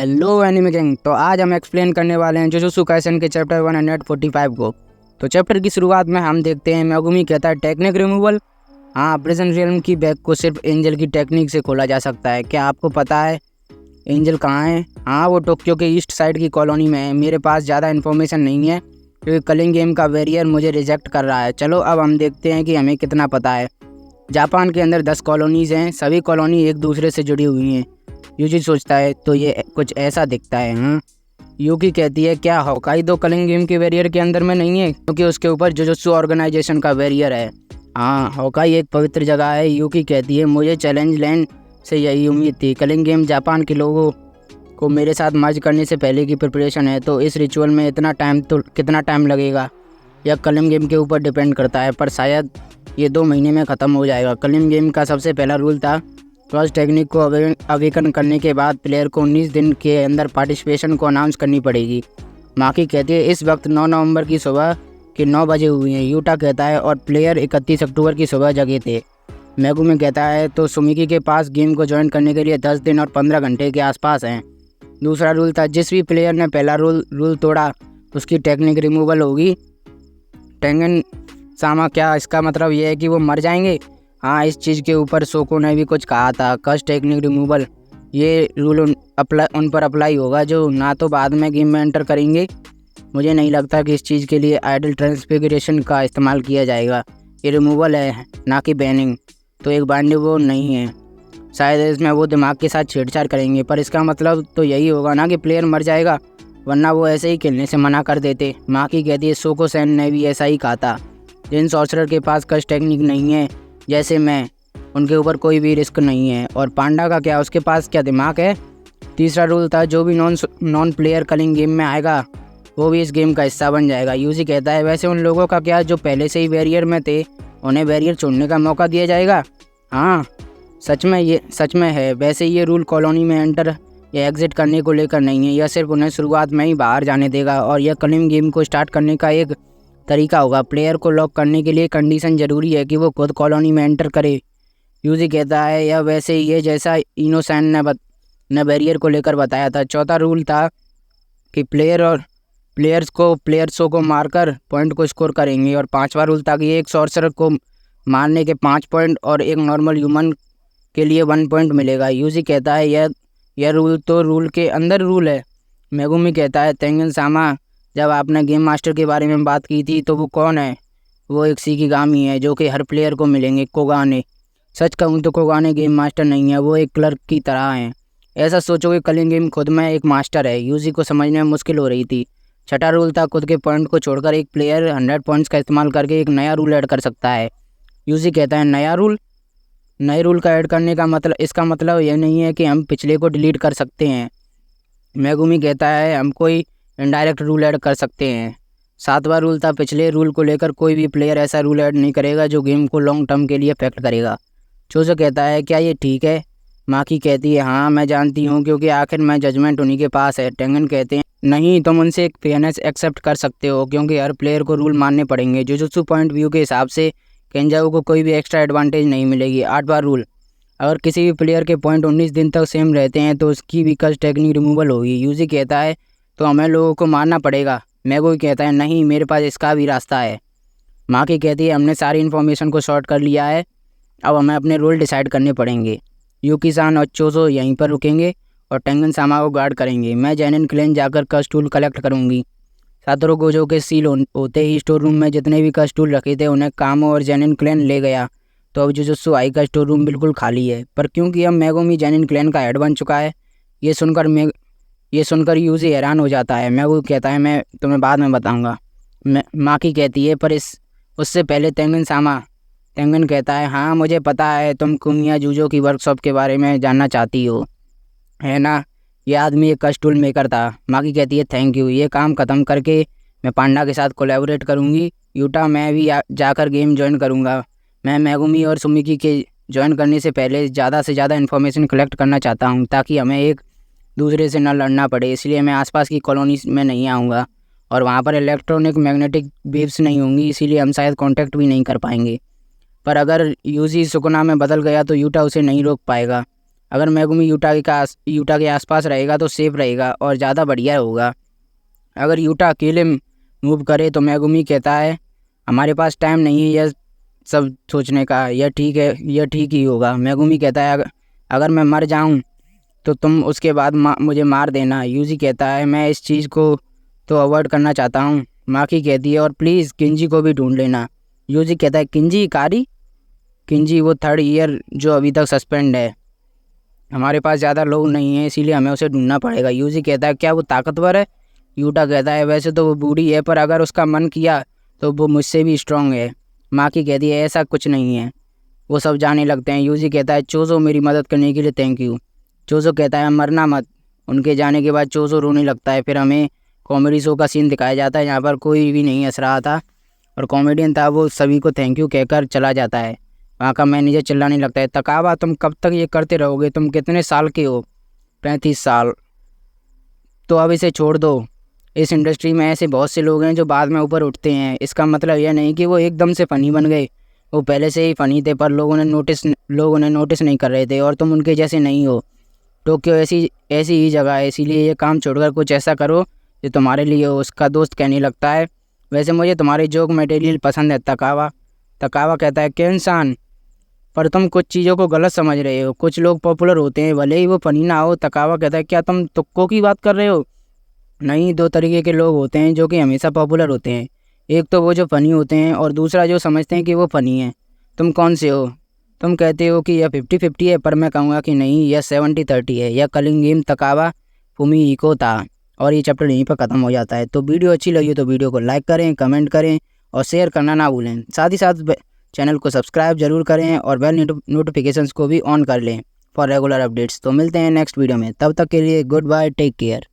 Hello anime king. तो आज हम एक्सप्लेन करने वाले हैं जुजुत्सु काइसेन के चैप्टर 145 को। तो चैप्टर की शुरुआत में हम देखते हैं मेगुमी कहता है टेक्निक रिमूवल। हाँ, प्रिजन रियल्म की बैग को सिर्फ एंजल की टेक्निक से खोला जा सकता है। क्या आपको पता है एंजल कहाँ है? हाँ, वो टोक्यो के ईस्ट साइड की कॉलोनी में है। मेरे पास ज़्यादा इन्फॉर्मेशन नहीं है क्योंकि कलिंग गेम का बैरियर मुझे रिजेक्ट कर रहा है। चलो अब हम देखते हैं कि हमें कितना पता है। जापान के अंदर 10 कॉलोनीज़ हैं, सभी कॉलोनी एक दूसरे से जुड़ी हुई हैं। यूजी सोचता है तो ये कुछ ऐसा दिखता है। हाँ, यूकी कहती है क्या होकाइडो कलिंग गेम के बैरियर के अंदर में नहीं है क्योंकि उसके ऊपर जुजुत्सु ऑर्गेनाइजेशन का बैरियर है। हाँ, होकाई एक पवित्र जगह है। यूकी कहती है मुझे चैलेंज लैंड से यही उम्मीद थी। कलिंग गेम जापान के लोगों को मेरे साथ मर्ज करने से पहले की प्रिपरेशन है, तो इस रिचुअल में कितना टाइम लगेगा यह कलिंग गेम के ऊपर डिपेंड करता है, पर शायद ये 2 महीने में ख़त्म हो जाएगा। कलिंग गेम का सबसे पहला रूल था क्रॉस टेक्निक को अवेकन करने के बाद प्लेयर को 19 दिन के अंदर पार्टिसिपेशन को अनाउंस करनी पड़ेगी। माकी कहती है इस वक्त 9 नवंबर की सुबह के 9 बजे हुई हैं। यूटा कहता है और प्लेयर 31 अक्टूबर की सुबह जगे थे। मेगुमी कहता है तो सुमिकी के पास गेम को ज्वाइन करने के लिए 10 दिन और 15 घंटे के आसपास हैं। दूसरा रूल था जिस भी प्लेयर ने पहला रूल तोड़ा उसकी टेक्निक रिमूवल होगी। टेंगन सामा, क्या इसका मतलब ये है कि वो मर जाएंगे? हाँ, इस चीज़ के ऊपर सोको ने भी कुछ कहा था। कस्ट टेक्निक रिमूवल, ये रूल उन पर अप्लाई होगा जो ना तो बाद में गेम में एंटर करेंगे। मुझे नहीं लगता कि इस चीज़ के लिए आइडल ट्रांसफिगरेशन का इस्तेमाल किया जाएगा। ये रिमूवल है ना कि बैनिंग, तो एक बाइंडिंग वो नहीं है। शायद इसमें वो दिमाग के साथ छेड़छाड़ करेंगे, पर इसका मतलब तो यही होगा ना कि प्लेयर मर जाएगा, वरना वो ऐसे ही खेलने से मना कर देते। माँ की कहती है सोको सेन ने भी ऐसा ही कहा था। जिन सॉर्सरर के पास कस्ट टेक्निक नहीं है जैसे मैं, उनके ऊपर कोई भी रिस्क नहीं है। और पांडा का क्या, उसके पास क्या दिमाग है? तीसरा रूल था जो भी नॉन प्लेयर कलिंग गेम में आएगा वो भी इस गेम का हिस्सा बन जाएगा। यूजी कहता है वैसे उन लोगों का क्या जो पहले से ही बैरियर में थे, उन्हें बैरियर छोड़ने का मौका दिया जाएगा? हाँ, सच में है। वैसे ये रूल कॉलोनी में एंटर या एग्जिट करने को लेकर नहीं है, यह सिर्फ उन्हें शुरुआत में ही बाहर जाने देगा और यह कलिंग गेम को स्टार्ट करने का एक तरीका होगा। प्लेयर को लॉक करने के लिए कंडीशन ज़रूरी है कि वो खुद कॉलोनी में एंटर करे। यूजी कहता है या वैसे ये जैसा इनोसेंट ने बैरियर को लेकर बताया था। चौथा रूल था कि प्लेयर्सों को मारकर पॉइंट को स्कोर करेंगे। और पांचवा रूल था कि एक सॉर्सरर को मारने के 5 पॉइंट और एक नॉर्मल ह्यूमन के लिए 1 पॉइंट मिलेगा। यूजी कहता है यह रूल तो रूल के अंदर रूल है। मेगुमी कहता है तेंगन सामा, जब आपने गेम मास्टर के बारे में बात की थी तो वो कौन है? वो एक शिकिगामी है जो कि हर प्लेयर को मिलेंगे। कोगाने, सच कहूँ तो कोगाने गेम मास्टर नहीं है, वो एक क्लर्क की तरह हैं। ऐसा सोचो कि कलिंग गेम खुद में एक मास्टर है। यूजी को समझने में मुश्किल हो रही थी। छठा रूल था खुद के पॉइंट को छोड़कर एक प्लेयर 100 पॉइंट्स का इस्तेमाल करके एक नया रूल ऐड कर सकता है। यूजी कहता है नए रूल का ऐड करने का मतलब, इसका मतलब यह नहीं है कि हम पिछले को डिलीट कर सकते हैं। मेगुमी कहता है हम कोई इनडायरेक्ट रूल ऐड कर सकते हैं। 7वां रूल था पिछले रूल को लेकर कोई भी प्लेयर ऐसा रूल ऐड नहीं करेगा जो गेम को लॉन्ग टर्म के लिए अफेक्ट करेगा। चोजो कहता है क्या ये ठीक है? माकी कहती है हाँ मैं जानती हूँ क्योंकि आखिर में जजमेंट उन्हीं के पास है। टेंगन कहते हैं नहीं, तुम उनसे एक फेयरनेस एक्सेप्ट कर सकते हो क्योंकि हर प्लेयर को रूल मानने पड़ेंगे। जुजुत्सु पॉइंट व्यू के हिसाब से केंजाओ को कोई भी एक्स्ट्रा एडवांटेज नहीं मिलेगी। 8वां रूल, अगर किसी भी प्लेयर के पॉइंट 19 दिन तक सेम रहते हैं तो उसकी भी कस्ट टेक्निक रिमूवल होगी। यूजी कहता है तो हमें लोगों को मारना पड़ेगा। मेगो कहता है नहीं, मेरे पास इसका भी रास्ता है। माँ की कहती है हमने सारी इन्फॉर्मेशन को सॉर्ट कर लिया है, अब हमें अपने रूल डिसाइड करने पड़ेंगे। यूकी सान और चोजो यहीं पर रुकेंगे और टेंगन सामा को गार्ड करेंगे। मैं जेनिन क्लेन जाकर कस्ट टूल कलेक्ट करूँगी। सातोरो गोजो के सील होते ही स्टोर रूम में जितने भी कस्ट टूल रखे थे उन्हें कामो और जेनिन क्लेन ले गया, तो अब जुजुत्सु आई का स्टोर रूम बिल्कुल खाली है। पर क्योंकि अब मेगुमी जेनिन क्लेन का हेड बन चुका है, ये सुनकर यूजी हैरान हो जाता है। मेगुमी कहता है मैं तुम्हें बाद में बताऊंगा। माकी कहती है पर उससे पहले तेंगन सामा। तेंगन कहता है हाँ मुझे पता है, तुम कुमिया जूजो की वर्कशॉप के बारे में जानना चाहती हो, है ना? ये आदमी एक कस्ट टूल मेकर था। माकी कहती है थैंक यू, ये काम ख़त्म करके मैं पांडा के साथ कोलैबोरेट करूँगी। यूटा, मैं भी जाकर गेम ज्वाइन करूँगा। मैं मेगुमी और सुमिकी के ज्वाइन करने से पहले ज़्यादा से ज़्यादा इन्फॉर्मेशन कलेक्ट करना चाहता हूँ ताकि हमें एक दूसरे से न लड़ना पड़े। इसलिए मैं आसपास की कॉलोनीज में नहीं आऊँगा और वहाँ पर इलेक्ट्रॉनिक मैग्नेटिक वेव्स नहीं होंगी, इसीलिए हम शायद कांटेक्ट भी नहीं कर पाएंगे। पर अगर यूजी सुकुना में बदल गया तो यूटा उसे नहीं रोक पाएगा। अगर मेगुमी यूटा के आसपास रहेगा तो सेफ रहेगा और ज़्यादा बढ़िया होगा। अगर यूटा अकेले मूव करे तो मेगुमी कहता है हमारे पास टाइम नहीं है यह सब सोचने का, यह ठीक है, यह ठीक ही होगा। मेगुमी कहता है अगर मैं मर जाऊं तो तुम उसके बाद मुझे मार देना। यूजी कहता है मैं इस चीज़ को तो अवॉइड करना चाहता हूँ। माकी कहती है और प्लीज़ किंजी को भी ढूंढ लेना। यूजी कहता है किंजी कारी? किंजी वो 3rd ईयर जो अभी तक सस्पेंड है, हमारे पास ज़्यादा लोग नहीं हैं इसीलिए हमें उसे ढूंढना पड़ेगा। यूजी कहता है क्या वो ताकतवर है? यूटा कहता है वैसे तो वो बूढ़ी है पर अगर उसका मन किया तो वो मुझसे भी स्ट्रांग है। माकी कहती है ऐसा कुछ नहीं है। वो सब जाने लगते हैं। यूजी कहता है चोज़ो मेरी मदद करने के लिए थैंक यू। चोज़ो कहता है मरना मत। उनके जाने के बाद चोज़ो रोने लगता है। फिर हमें कॉमेडी शो का सीन दिखाया जाता है जहाँ पर कोई भी नहीं हंस रहा था और कॉमेडियन था वो सभी को थैंक यू कहकर चला जाता है। वहाँ का मैनेजर चिल्लाने लगता है तकावा तुम कब तक ये करते रहोगे? तुम कितने साल के हो? 35 साल। तो अब इसे छोड़ दो। इस इंडस्ट्री में ऐसे बहुत से लोग हैं जो बाद में ऊपर उठते हैं। इसका मतलब यह नहीं कि वो एकदम से फ़नी बन गए, वो पहले से ही फ़नी थे पर लोग उन्हें नोटिस नहीं कर रहे थे और तुम उनके जैसे नहीं हो। टोक्यो ऐसी ही जगह है इसीलिए ये काम छोड़कर कुछ ऐसा करो जो तुम्हारे लिए हो। उसका दोस्त कहने लगता है वैसे मुझे तुम्हारी जोक मटेरियल पसंद है तकावा। तकावा कहता है इंसान पर तुम कुछ चीज़ों को गलत समझ रहे हो। कुछ लोग पॉपुलर होते हैं भले ही वो फनी ना हो। तकावा कहता है क्या तुम तुक्कों की बात कर रहे हो? नहीं, 2 तरीके के लोग होते हैं जो कि हमेशा पॉपुलर होते हैं। एक तो वो जो फ़नी होते हैं और दूसरा जो समझते हैं कि वो फ़नी है। तुम कौन से हो? तुम कहते हो कि यह 50-50 है पर मैं कहूँगा कि नहीं, यह 70-30 है। यह कलिंग गेम तकावा फुमिहिको था। और ये चैप्टर यहीं पर ख़त्म हो जाता है। तो वीडियो अच्छी लगी तो वीडियो को लाइक करें, कमेंट करें और शेयर करना ना भूलें। साथ ही साथ चैनल को सब्सक्राइब जरूर करें और बेल नोटिफिकेशंस को भी ऑन कर लें फॉर रेगुलर अपडेट्स। तो मिलते हैं नेक्स्ट वीडियो में, तब तक के लिए गुड बाय, टेक केयर।